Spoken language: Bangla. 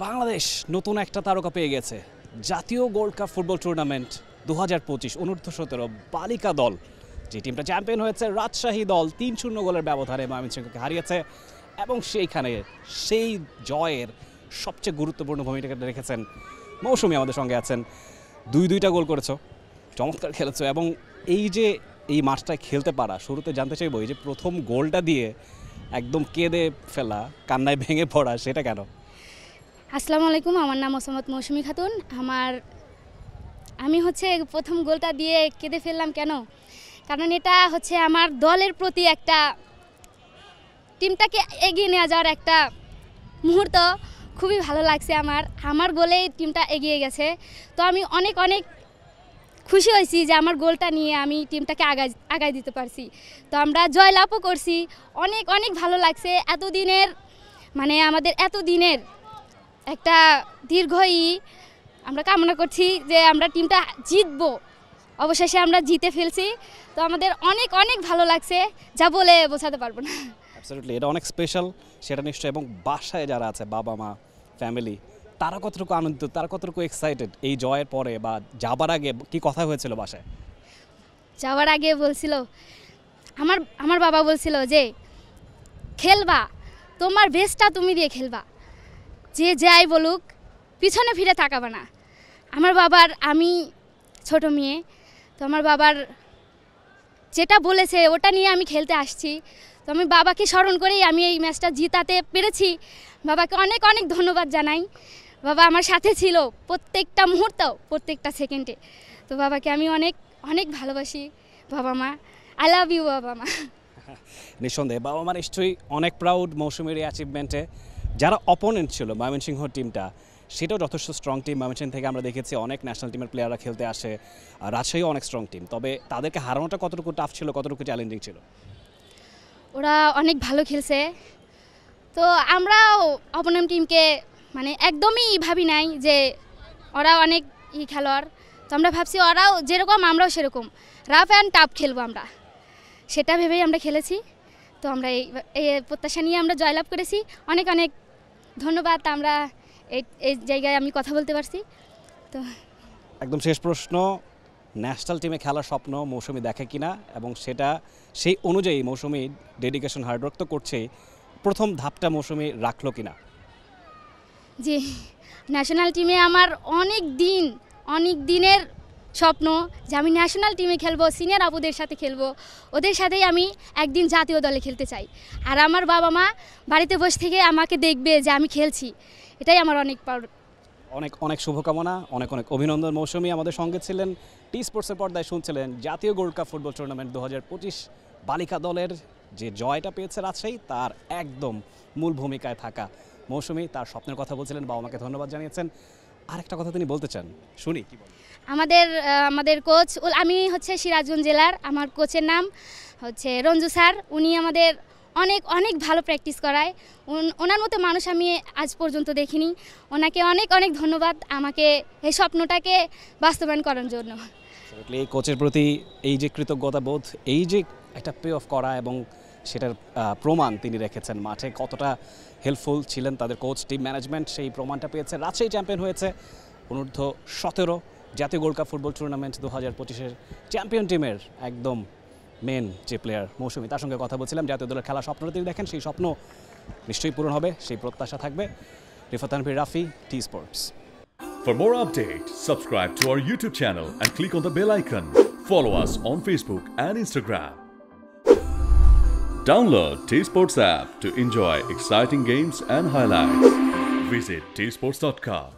বাংলাদেশ নতুন একটা তারকা পেয়ে গেছে। জাতীয় গোল্ড কাপ ফুটবল টুর্নামেন্ট 2025 অনূর্ধ্ব-17 বালিকা দল, যে টিমটা চ্যাম্পিয়ন হয়েছে, রাজশাহী দল 3-0 গোলের ব্যবধানে ময়মনসিংহকে হারিয়েছে এবং সেইখানে সেই জয়ের সবচেয়ে গুরুত্বপূর্ণ ভূমিকা রেখেছেন মৌসুমী। আমাদের সঙ্গে আছেন। দুইটা গোল করেছো, চমৎকার খেলেছো এবং এই যে এই মাঠটায় খেলতে পারা, শুরুতে জানতে চাইবো এই যে প্রথম গোলটা দিয়ে একদম কেঁদে ফেলা, কান্নায় ভেঙে পড়া, সেটা কেন? আসসালামু আলাইকুম, আমার নাম মোসাম্মদ মৌসুমী খাতুন। আমি প্রথম গোলটা দিয়ে কেঁদে ফেললাম কেন, কারণ এটা আমার দলের প্রতি একটা টিমটাকে এগিয়ে নিয়ে যাওয়ার একটা মুহূর্ত। খুবই ভালো লাগছে আমার গোলেই টিমটা এগিয়ে গেছে। তো আমি অনেক খুশি হয়েছি যে আমার গোলটা নিয়ে আমি টিমটাকে আগায় দিতে পারছি। তো আমরা জয়লাভও করছি, অনেক ভালো লাগছে। আমাদের এতদিনের একটা আমরা কামনা করছি যে আমরা টিমটা জিতবো, অবশেষে আমরা জিতে ফেলছি। তো আমাদের অনেক ভালো লাগছে, যা বলে বোঝাতে পারবো না। অ্যাবসলিউটলি, এটা অনেক স্পেশাল, সেটা নিশ্চয়ই। এবং বাসায় যারা আছে, বাবা মা, ফ্যামিলি, তারা কতটুকু আনন্দিত, তারা কতটুকু এক্সাইটেড এই জয়ের পরে বা যাবার আগে কি কথা হয়েছিল বাসায়? যাওয়ার আগে বলছিল আমার বাবা বলছিল যে খেলবা, তোমার বেস্টটা তুমি দিয়ে খেলবা, যে যাই বলুক পিছনে ফিরে তাকাবে না। আমি ছোট মেয়ে, তো আমার বাবার যেটা বলেছে ওটা নিয়ে আমি খেলতে আসছি। তো আমি বাবাকে স্মরণ করেই আমি এই ম্যাচটা জিতাতে পেরেছি। বাবাকে অনেক ধন্যবাদ জানাই। বাবা আমার সাথে ছিল প্রত্যেকটা মুহূর্ত, প্রত্যেকটা সেকেন্ডে। তো বাবাকে আমি অনেক ভালোবাসি। বাবা মা, আই লাভ ইউ বাবা মা। নিঃসন্দেহে বাবা মা নিশ্চয়ই অনেক প্রাউড মৌসুমীর এই অ্যাচিভমেন্টে। যারা অপোনেন্ট ছিল ময়মনসিংহ টিমটা, সেটাও যথেষ্ট স্ট্রং টিম। ময়মনসিংহ থেকে আমরা দেখেছি অনেক ন্যাশনাল টিমের প্লেয়াররা খেলতে আসে, আর রাজশাহীও অনেক স্ট্রং টিম। তবে তাদেরকে হারানোটা কতটুকু টাফ ছিল, কতটুকু চ্যালেঞ্জিং ছিল? ওরা অনেক ভালো খেলছে। তো আমরাও অপোনেন্ট টিমকে একদমই ভাবি নাই যে ওরা অনেক খেলোয়াড়। তো আমরা ভাবছি ওরাও যেরকম আমরাও সেরকম রাফ অ্যান্ড টাফ খেলবো, আমরা সেটা ভেবেই আমরা খেলেছি। তো আমরা এই প্রত্যাশা নিয়ে আমরা জয়লাভ করেছি। অনেক ধন্যবাদ। আমরা এই জায়গায় আমি কথা বলতে পারছি। তো একদম শেষ প্রশ্ন, ন্যাশনাল টিমে খেলার স্বপ্ন মৌসুমী দেখে কিনা, এবং সেটা সেই অনুযায়ী মৌসুমী ডেডিকেশন হার্ডওয়ার্ক তো করছেই, প্রথম ধাপটা মৌসুমী রাখলো কিনা? জি, ন্যাশনাল টিমে আমার অনেক দিনের স্বপ্ন যে আমি ন্যাশনাল টিমে খেলবো, সিনিয়র আপুদের সাথে খেলবো, ওদের সাথেই আমি একদিন জাতীয় দলে খেলতে চাই। আর আমার বাবা মা বাড়িতে বসে থেকে আমাকে দেখবে যে আমি খেলছি, এটাই আমার অনেক প্রাউড। অনেক শুভকামনা, অনেক অভিনন্দন। মৌসুমী আমাদের সঙ্গে ছিলেন, টি স্পোর্টসের পর্দায় শুনছিলেন জাতীয় গোল্ড কাপ ফুটবল টুর্নামেন্ট 2025 বালিকা দলের যে জয়টা পেয়েছে রাজশাহী, তার একদম মূল ভূমিকায় থাকা মৌসুমী তার স্বপ্নের কথা বলছিলেন, বাবা মাকে ধন্যবাদ জানিয়েছেন। আরেকটা কথা তিনি বলতে চান, শুনি কি বলেন। আমাদের কোচ, আমি সিরাজগঞ্জ জেলার, আমার কোচের নাম রঞ্জু স্যার। উনি আমাদের অনেক ভালো প্র্যাকটিস করায়। ওনার মতো মানুষ আমি আজ পর্যন্ত দেখিনি। ওনাকে অনেক ধন্যবাদ আমাকে এই স্বপ্নটাকে বাস্তবায়ন করার জন্য। এই কোচের প্রতি এই যে কৃতজ্ঞতা বোধ, এই যে একটা পে অফ করা, এবং সেটার প্রমাণ তিনি রেখেছেন মাঠে। কতটা হেল্পফুল ছিলেন তাদের কোচ, টিম ম্যানেজমেন্ট, সেই প্রমাণটা পেয়েছে। রাজশাহী চ্যাম্পিয়ন হয়েছে অনূর্ধ্ব-17 জাতীয় গোল্ড কাপ ফুটবল টুর্নামেন্ট 2025-এর চ্যাম্পিয়ন টিমের একদম মেন যে প্লেয়ার মৌসুমী, তার সঙ্গে কথা বলছিলাম। জাতীয় দলের খেলা স্বপ্ন তিনি দেখেন, সেই স্বপ্ন নিশ্চয়ই পূরণ হবে, সেই প্রত্যাশা থাকবে। Rifat Tanvir, Rafi, T Sports. For more updates, subscribe to our YouTube channel and click on the bell icon. Follow us on Facebook and Instagram. Download T-Sports app to enjoy exciting games and highlights. Visit tsports.com.